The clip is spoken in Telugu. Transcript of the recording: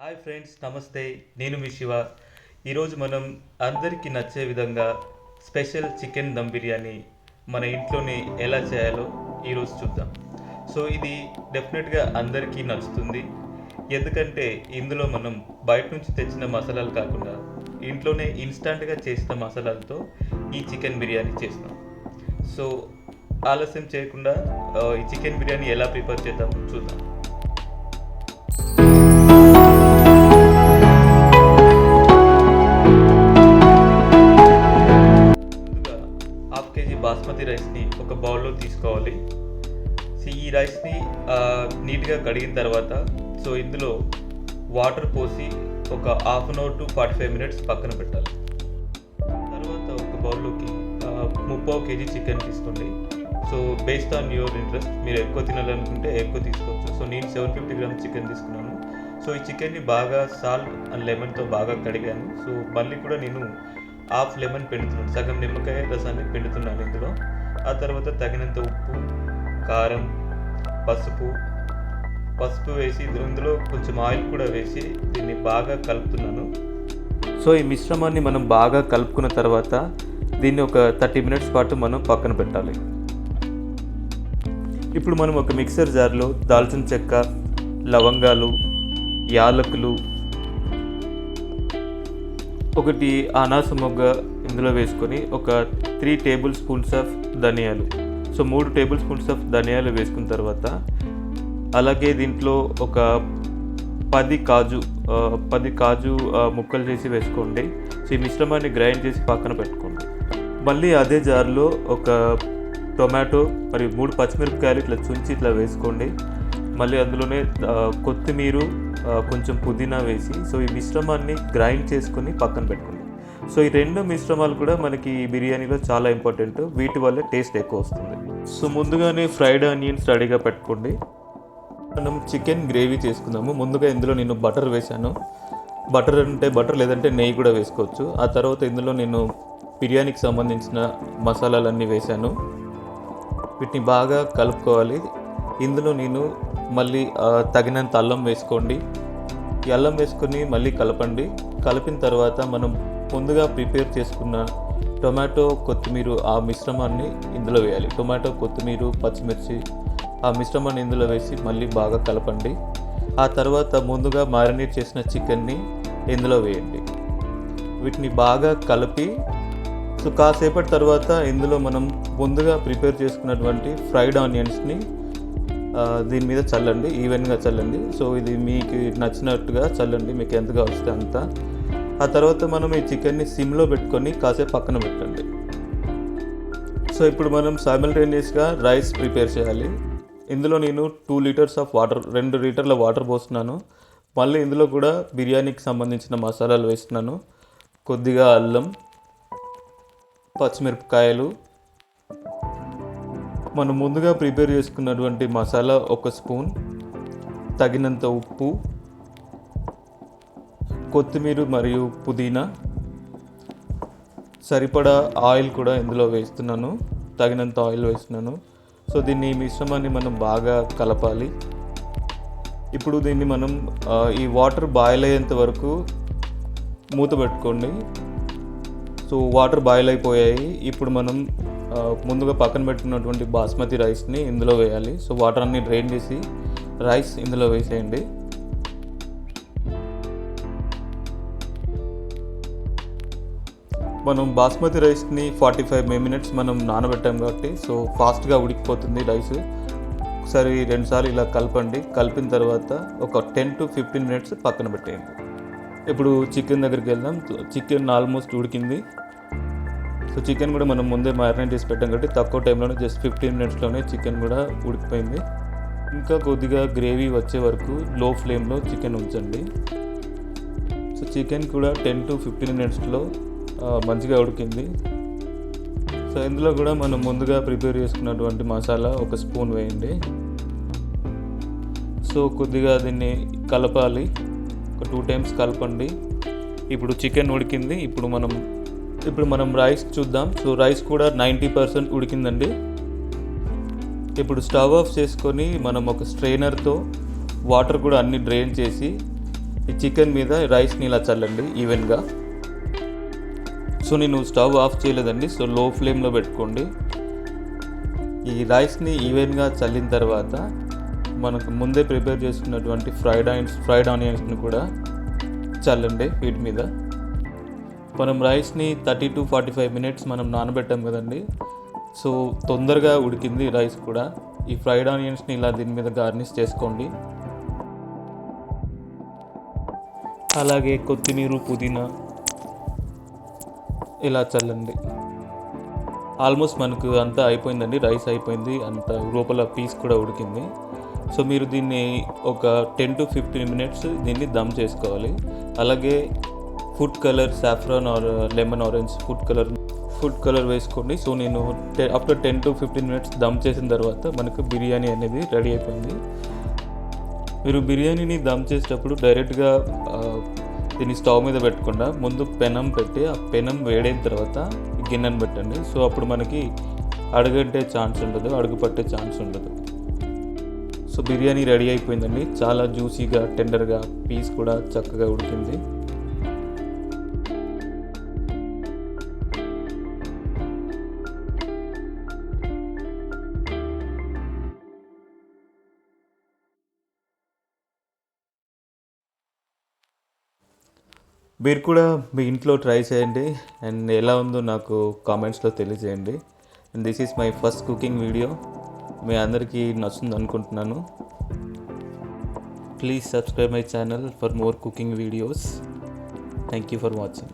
హాయ్ ఫ్రెండ్స్, నమస్తే. నేను మీ శివ. ఈరోజు మనం అందరికీ నచ్చే విధంగా స్పెషల్ చికెన్ దమ్ బిర్యానీ మన ఇంట్లోనే ఎలా చేయాలో ఈరోజు చూద్దాం. సో ఇది డెఫినెట్గా అందరికీ నచ్చుతుంది. ఎందుకంటే ఇందులో మనం బయట నుంచి తెచ్చిన మసాలాలు కాకుండా ఇంట్లోనే ఇన్స్టంట్గా చేసిన మసాలాలతో ఈ చికెన్ బిర్యానీ చేస్తాం. సో ఆలస్యం చేయకుండా ఈ చికెన్ బిర్యానీ ఎలా ప్రిపేర్ చేద్దామో చూద్దాం. ముందుగా హాఫ్ కేజీ బాస్మతి రైస్ని ఒక బౌల్లో తీసుకోవాలి. సో ఈ రైస్ని నీట్గా కడిగిన తర్వాత ఇందులో వాటర్ పోసి ఒక half an hour to 45 minutes పక్కన పెట్టాలి. తర్వాత ఒక బౌల్లోకి 3/4 కేజీ చికెన్ తీసుకోండి. So based on your interest, మీరు ఎక్కువ తినాలనుకుంటే ఎక్కువ తీసుకోవచ్చు. సో నేను 750 గ్రామ్స్ చికెన్ తీసుకున్నాను. సో ఈ చికెన్ని బాగా సాల్ట్ అండ్ లెమన్తో బాగా కడిగాను. సో మళ్ళీ కూడా నేను హాఫ్ లెమన్ పిండుతున్నాను, సగం నిమ్మకాయ రసాన్ని పిండుతున్నాను ఇందులో. ఆ తర్వాత తగినంత ఉప్పు, కారం, పసుపు వేసి ఇందులో కొంచెం ఆయిల్ కూడా వేసి దీన్ని బాగా కలుపుతున్నాను. సో ఈ మిశ్రమాన్ని మనం బాగా కలుపుకున్న తర్వాత దీన్ని ఒక 30 మినిట్స్ పాటు మనం పక్కన పెట్టాలి. ఇప్పుడు మనం ఒక మిక్సర్ జార్లో దాల్చిన చెక్క, లవంగాలు, యాలకులు, ఒకటి అనాస మొగ్గ ఇందులో వేసుకొని ఒక 3 టేబుల్ స్పూన్స్ ఆఫ్ ధనియాలు, 3 టేబుల్ స్పూన్స్ ఆఫ్ ధనియాలు వేసుకున్న తర్వాత అలాగే దీంట్లో ఒక 10 కాజు ముక్కలు చేసి వేసుకోండి. సో ఈ మిశ్రమాన్ని గ్రైండ్ చేసి పక్కన పెట్టుకోండి. మళ్ళీ అదే జార్లో ఒక టొమాటో మరియు 3 పచ్చిమిరపకాయలు ఇట్లా చుంచి ఇట్లా వేసుకోండి. మళ్ళీ అందులోనే కొత్తిమీర, కొంచెం పుదీనా వేసి ఈ మిశ్రమాన్ని గ్రైండ్ చేసుకొని పక్కన పెట్టుకోండి. సో ఈ 2 మిశ్రమాలు కూడా మనకి ఈ బిర్యానీలో చాలా ఇంపార్టెంట్. వీటి వల్ల టేస్ట్ ఎక్కువ వస్తుంది. సో ముందుగానే ఫ్రైడ్ ఆనియన్స్ రెడీగా పెట్టుకోండి. మనం చికెన్ గ్రేవీ చేసుకుందాము. ముందుగా ఇందులో నేను బటర్ వేసాను. బటర్ అంటే బటర్, లేదంటే నెయ్యి కూడా వేసుకోవచ్చు. ఆ తర్వాత ఇందులో నేను బిర్యానీకి సంబంధించిన మసాలాలన్నీ వేశాను. వీటిని బాగా కలుపుకోవాలి. ఇందులో నేను మళ్ళీ తగినంత అల్లం వేసుకోండి. ఈ అల్లం వేసుకొని మళ్ళీ కలపండి. కలిపిన తర్వాత మనం ముందుగా ప్రిపేర్ చేసుకున్న టొమాటో, కొత్తిమీర ఆ మిశ్రమాన్ని ఇందులో వేయాలి. టొమాటో, కొత్తిమీర, పచ్చిమిర్చి ఆ మిశ్రమాన్ని ఇందులో వేసి మళ్ళీ బాగా కలపండి. ఆ తర్వాత ముందుగా మ్యారినేట్ చేసిన చికెన్ని ఇందులో వేయండి. వీటిని బాగా కలిపి కాసేపటి తర్వాత ఇందులో మనం ముందుగా ప్రిపేర్ చేసుకున్నటువంటి ఫ్రైడ్ ఆనియన్స్ని దీని మీద చల్లండి, ఈవెన్గా చల్లండి. సో ఇది మీకు నచ్చినట్టుగా చల్లండి, మీకు ఎంతగా వస్తే అంత. ఆ తర్వాత మనం ఈ చికెన్ని సిమ్లో పెట్టుకొని కాసేపు పక్కన పెట్టండి. సో ఇప్పుడు మనం సైమల్టేనియస్గా రైస్ ప్రిపేర్ చేయాలి. ఇందులో నేను 2 లీటర్స్ ఆఫ్ వాటర్, 2 లీటర్ల వాటర్ పోస్తున్నాను. మళ్ళీ ఇందులో కూడా బిర్యానీకి సంబంధించిన మసాలాలు వేస్తున్నాను. కొద్దిగా అల్లం, పచ్చిమిరపకాయలు, మనం ముందుగా ప్రిపేర్ చేసుకున్నటువంటి మసాలా 1 స్పూన్, తగినంత ఉప్పు, కొత్తిమీర మరియు పుదీనా, సరిపడా ఆయిల్ కూడా ఇందులో వేస్తున్నాను, తగినంత ఆయిల్ వేస్తున్నాను. సో దీన్ని మిశ్రమాన్ని మనం బాగా కలపాలి. ఇప్పుడు దీన్ని మనం ఈ వాటర్ బాయిల్ అయ్యేంత వరకు మూత పెట్టుకోండి. సో వాటర్ బాయిల్ అయిపోయాయి. ఇప్పుడు మనం ముందుగా పక్కన పెట్టుకున్నటువంటి బాస్మతి రైస్ని ఇందులో వేయాలి. సో వాటర్ అన్ని డ్రైన్ చేసి రైస్ ఇందులో వేసేయండి. మనం బాస్మతి రైస్ని 45 మినిట్స్ మనం నానబెట్టాం కాబట్టి సో ఫాస్ట్గా ఉడికిపోతుంది రైస్. ఒకసారి 2 సార్లు ఇలా కలపండి. కలిపిన తర్వాత ఒక 10 to 15 మినిట్స్ పక్కన పెట్టేయండి. ఇప్పుడు చికెన్ దగ్గరికి వెళ్దాం. చికెన్ ఆల్మోస్ట్ ఉడికింది. సో చికెన్ కూడా మనం ముందే మ్యారినేట్ చేసి పెట్టాం కాబట్టి తక్కువ టైంలోనే, జస్ట్ 15 మినిట్స్లోనే చికెన్ కూడా ఉడికిపోయింది. ఇంకా కొద్దిగా గ్రేవీ వచ్చే వరకు లో ఫ్లేమ్లో చికెన్ ఉంచండి. సో చికెన్ కూడా 10 to 15 మినిట్స్లో మంచిగా ఉడికింది. సో ఇందులో కూడా మనం ముందుగా ప్రిపేర్ చేసుకున్నటువంటి మసాలా 1 స్పూన్ వేయండి. సో కొద్దిగా దీన్ని కలపాలి, ఒక 2 టైమ్స్ కలపండి. ఇప్పుడు చికెన్ ఉడికింది. ఇప్పుడు మనం రైస్ చూద్దాం. సో రైస్ కూడా 90% ఉడికిందండి. ఇప్పుడు స్టవ్ ఆఫ్ చేసుకొని మనం ఒక స్ట్రైనర్తో వాటర్ కూడా అన్ని డ్రైన్ చేసి ఈ చికెన్ మీద రైస్ని ఇలా చల్లండి ఈవెన్గా. సో నేను స్టవ్ ఆఫ్ చేయలేదండి, సో లో ఫ్లేమ్లో పెట్టుకోండి. ఈ రైస్ని ఈవెన్గా చల్లిన తర్వాత మనకు ముందే ప్రిపేర్ చేసుకున్నటువంటి ఫ్రైడ్ ఆనియన్స్ని కూడా చల్లండి వీటి మీద. మనం రైస్ని 30 to 45 minutes మనం నానబెట్టాం కదండి, సో తొందరగా ఉడికింది రైస్ కూడా. ఈ ఫ్రైడ్ ఆనియన్స్ని ఇలా దీని మీద గార్నిష్ చేసుకోండి. అలాగే కొత్తిమీర, పుదీనా ఇలా చల్లండి. ఆల్మోస్ట్ మనకు అంతా అయిపోయిందండి, రైస్ అయిపోయింది, అంత లోపల పీస్ కూడా ఉడికింది. సో మీరు దీన్ని ఒక 10 to 15 minutes దీన్ని దమ్ చేసుకోవాలి. అలాగే food colour, saffron or lemon orange food colour వేసుకోండి. సో నేను ఆఫ్టర్ 10 to 15 minutes దమ్ చేసిన తర్వాత మనకు బిర్యానీ అనేది రెడీ అయిపోయింది. మీరు బిర్యానీని దమ్ చేసేటప్పుడు డైరెక్ట్గా దీన్ని స్టవ్ మీద పెట్టకుండా ముందు పెనం పెట్టి ఆ పెనం వేడైన తర్వాత గిన్నెను పెట్టండి. సో అప్పుడు మనకి అడుగంటే ఛాన్స్ ఉండదు, అడుగు పట్టే ఛాన్స్ ఉండదు. సో బిర్యానీ రెడీ అయిపోయిందండి, చాలా జ్యూసీగా, టెండర్గా, పీస్ కూడా చక్కగా ఉడికింది. మీరు కూడా మీ ఇంట్లో ట్రై చేయండి అండ్ ఎలా ఉందో నాకు కామెంట్స్లో తెలియజేయండి. And this is my first cooking video. మీ అందరికీ నచ్చుతుంది అనుకుంటున్నాను. Please subscribe my channel for more cooking videos. Thank you for watching.